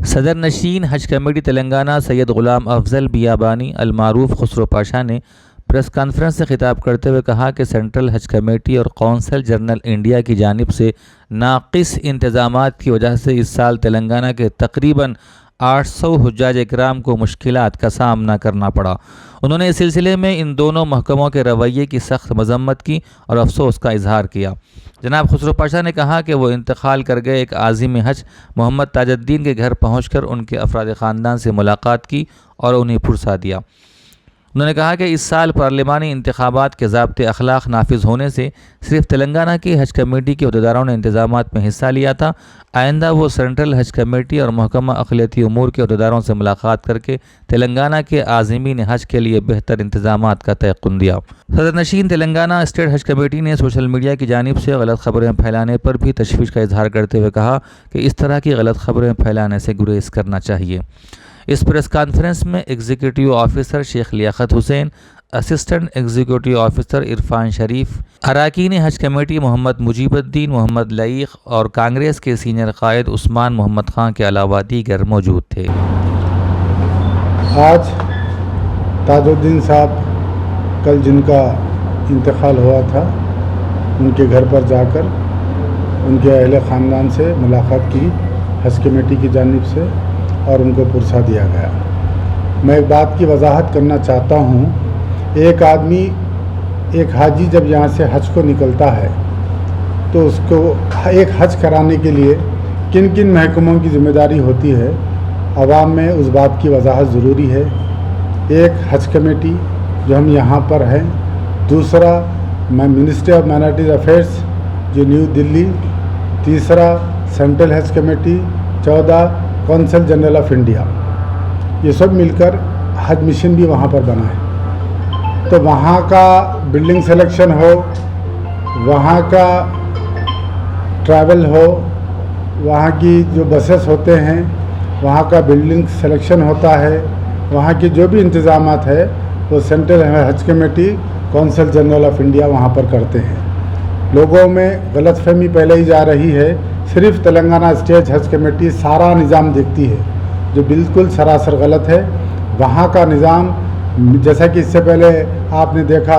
صدر نشین حج کمیٹی تلنگانہ سید غلام افضل بیابانی المعروف خسرو پاشا نے پریس کانفرنس سے خطاب کرتے ہوئے کہا کہ سینٹرل حج کمیٹی اور قونصل جنرل انڈیا کی جانب سے ناقص انتظامات کی وجہ سے اس سال تلنگانہ کے تقریباً 800 حجاج اکرام کو مشکلات کا سامنا کرنا پڑا۔ انہوں نے اس سلسلے میں ان دونوں محکموں کے رویے کی سخت مذمت کی اور افسوس کا اظہار کیا۔ جناب خسرو پاشا نے کہا کہ وہ انتقال کر گئے ایک عازم حج محمد تاج الدین کے گھر پہنچ کر ان کے افراد خاندان سے ملاقات کی اور انہیں پرسا دیا۔ انہوں نے کہا کہ اس سال پارلیمانی انتخابات کے ضابط اخلاق نافذ ہونے سے صرف تلنگانہ کی حج کمیٹی کے عہدیداروں نے انتظامات میں حصہ لیا تھا۔ آئندہ وہ سینٹرل حج کمیٹی اور محکمہ اقلیتی امور کے عہدیداروں سے ملاقات کر کے تلنگانہ کے عازمین حج کے لیے بہتر انتظامات کا تیقن دیا۔ صدر نشین تلنگانہ اسٹیٹ حج کمیٹی نے سوشل میڈیا کی جانب سے غلط خبریں پھیلانے پر بھی تشویش کا اظہار کرتے ہوئے کہا کہ اس طرح کی غلط خبریں پھیلانے سے گریز کرنا چاہیے۔ اس پریس کانفرنس میں ایگزیکٹو آفیسر شیخ لیاقت حسین، اسسٹنٹ ایگزیکٹو آفیسر عرفان شریف، اراکین حج کمیٹی محمد مجیب الدین، محمد لعیق اور کانگریس کے سینئر قائد عثمان محمد خان کے علاوہ دیگر موجود تھے۔ آج تاج الدین صاحب کل جن کا انتقال ہوا تھا ان کے گھر پر جا کر ان کے اہل خاندان سے ملاقات کی حج کمیٹی کی جانب سے اور ان کو پرسا دیا گیا۔ میں ایک بات کی وضاحت کرنا چاہتا ہوں، ایک آدمی ایک حاجی جب یہاں سے حج کو نکلتا ہے تو اس کو ایک حج کرانے کے لیے کن کن محکموں کی ذمہ داری ہوتی ہے، عوام میں اس بات کی وضاحت ضروری ہے۔ ایک حج کمیٹی جو ہم یہاں پر ہیں، دوسرا منسٹری آف مائنارٹیز افیئرس جو نیو دلی، تیسرا سینٹرل حج کمیٹی، چوتھا قونصل جنرل آف انڈیا، یہ سب مل کر حج مشن بھی وہاں پر بنا ہے۔ تو وہاں کا بلڈنگ سلیکشن ہو، وہاں کا ٹریول ہو، وہاں کی جو بسیس ہوتے ہیں وہاں کا بلڈنگ سلیکشن ہوتا ہے، وہاں کی جو بھی انتظامات ہے وہ سینٹرل حج کمیٹی قونصل جنرل آف انڈیا وہاں پر کرتے ہیں۔ لوگوں میں غلط فہمی پہلے ہی جا رہی ہے، صرف تلنگانہ اسٹیٹ حج کمیٹی سارا نظام دیکھتی ہے، جو بالکل سراسر غلط ہے۔ وہاں کا نظام، جیسا کہ اس سے پہلے آپ نے دیکھا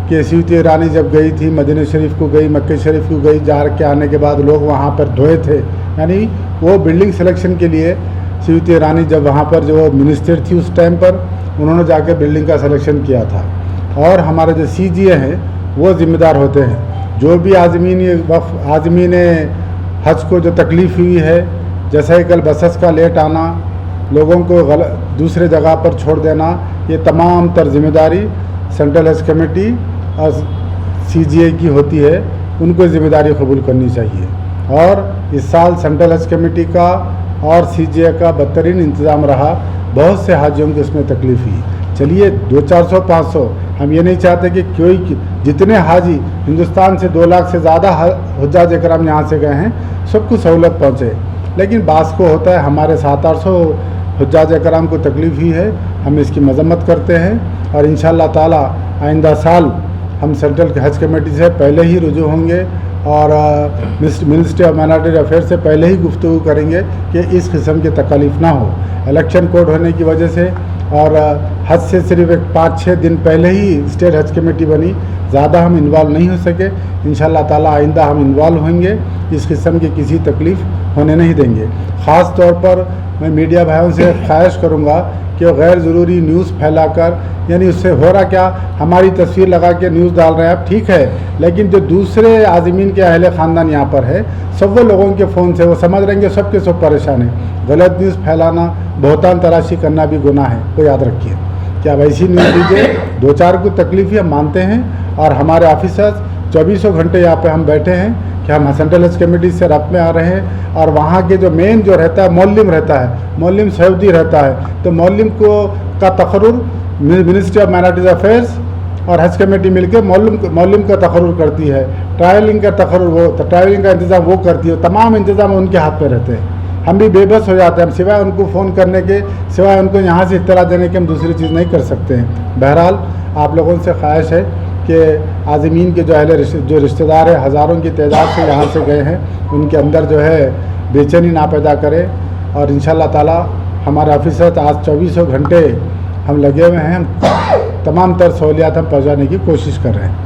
کہ سیوتی ایرانی جب گئی تھی مدینہ شریف کو گئی، مکہ شریف کو گئی، جا کے آنے کے بعد لوگ وہاں پر دھوئے تھے، یعنی وہ بلڈنگ سلیکشن کے لیے سیوتی ایرانی جب وہاں پر جو منسٹر تھی اس ٹائم پر انہوں نے جا کے بلڈنگ کا سلیکشن کیا تھا۔ اور ہمارے جو سی جی اے ہیں وہ ذمہ دار ہوتے ہیں، جو بھی عازمین حج کو جو تکلیف ہوئی ہے، جیسا کہ کل بسس کا لیٹ آنا، لوگوں کو دوسرے جگہ پر چھوڑ دینا، یہ تمام تر ذمہ داری سینٹرل حج کمیٹی اور سی جی اے کی ہوتی ہے، ان کو ذمہ داری قبول کرنی چاہیے۔ اور اس سال سینٹرل حج کمیٹی کا اور سی جی اے کا بدترین انتظام رہا، بہت سے حاجیوں کو اس میں تکلیف ہوئی۔ چلیے 200-400 500، ہم یہ نہیں چاہتے کہ کوئی جتنے حاجی ہندوستان سے 2 لاکھ سے زیادہ حجاج اکرام یہاں سے گئے ہیں سب کو سہولت پہنچے، لیکن بعض کو ہوتا ہے ہمارے 700-800 حجاج اکرام کو تکلیف ہوئی ہے، ہم اس کی مذمت کرتے ہیں اور انشاءاللہ تعالی آئندہ سال ہم سینٹرل حج کمیٹی سے پہلے ہی رجوع ہوں گے اور منسٹری آف مائنارٹی افیئر سے پہلے ہی گفتگو کریں گے کہ اس قسم کی تکالیف نہ ہو۔ الیکشن کوڈ ہونے کی وجہ سے اور حج سے صرف 5-6 دن پہلے ہی اسٹیٹ حج کمیٹی بنی، زیادہ ہم انوالو نہیں ہو سکے۔ انشاءاللہ تعالی آئندہ ہم انوالو ہوں گے، اس قسم کی کسی تکلیف ہونے نہیں دیں گے۔ خاص طور پر میں میڈیا بھائیوں سے خواہش کروں گا کہ غیر ضروری نیوز پھیلا کر، یعنی اس سے ہو رہا کیا، ہماری تصویر لگا کے نیوز ڈال رہے ہیں آپ، ٹھیک ہے، لیکن جو دوسرے عازمین کے اہل خاندان یہاں پر ہے سب وہ لوگوں کے فون سے وہ سمجھ رہیں گے سب کے سب پریشان ہیں۔ غلط نیوز پھیلانا، بہتان تراشی کرنا بھی گناہ ہے، وہ یاد رکھیے کہ آپ ایسی نیوز دیجیے، 2-4 کو تکلیف ہم مانتے ہیں اور ہمارے آفیسرز 24 گھنٹے یہاں پہ ہم بیٹھے ہیں کہ ہم سینٹرل حج کمیٹی سے رابطے میں آ رہے ہیں، اور وہاں کے جو مین جو رہتا ہے مولم رہتا ہے، مولم سعودی رہتا ہے، تو مولم کا تقرر منسٹری آف مائنارٹیز افیئرس اور حج کمیٹی مل کے مولم کا تقرر کرتی ہے، ٹریولنگ کا تقرر ٹریولنگ کا انتظام وہ کرتی ہے، تمام انتظام ان کے ہاتھ پہ رہتے ہیں۔ ہم بھی بے بس ہو جاتے ہیں، ہم سوائے ان کو فون کرنے کے، سوائے ان کو یہاں سے اطلاع دینے کے ہم دوسری چیز نہیں کر سکتے ہیں۔ بہرحال آپ لوگوں سے خواہش ہے کہ عازمین کے جو رشتہ دار ہیں، ہزاروں کی تعداد سے یہاں سے گئے ہیں، ان کے اندر جو ہے بے چینی نہ پیدا کرے اور انشاءاللہ تعالی ہمارے آفیسر آج 24 گھنٹے ہم لگے ہوئے ہیں، ہم تمام تر سہولیات ہم پہنچانے کی کوشش کر رہے ہیں۔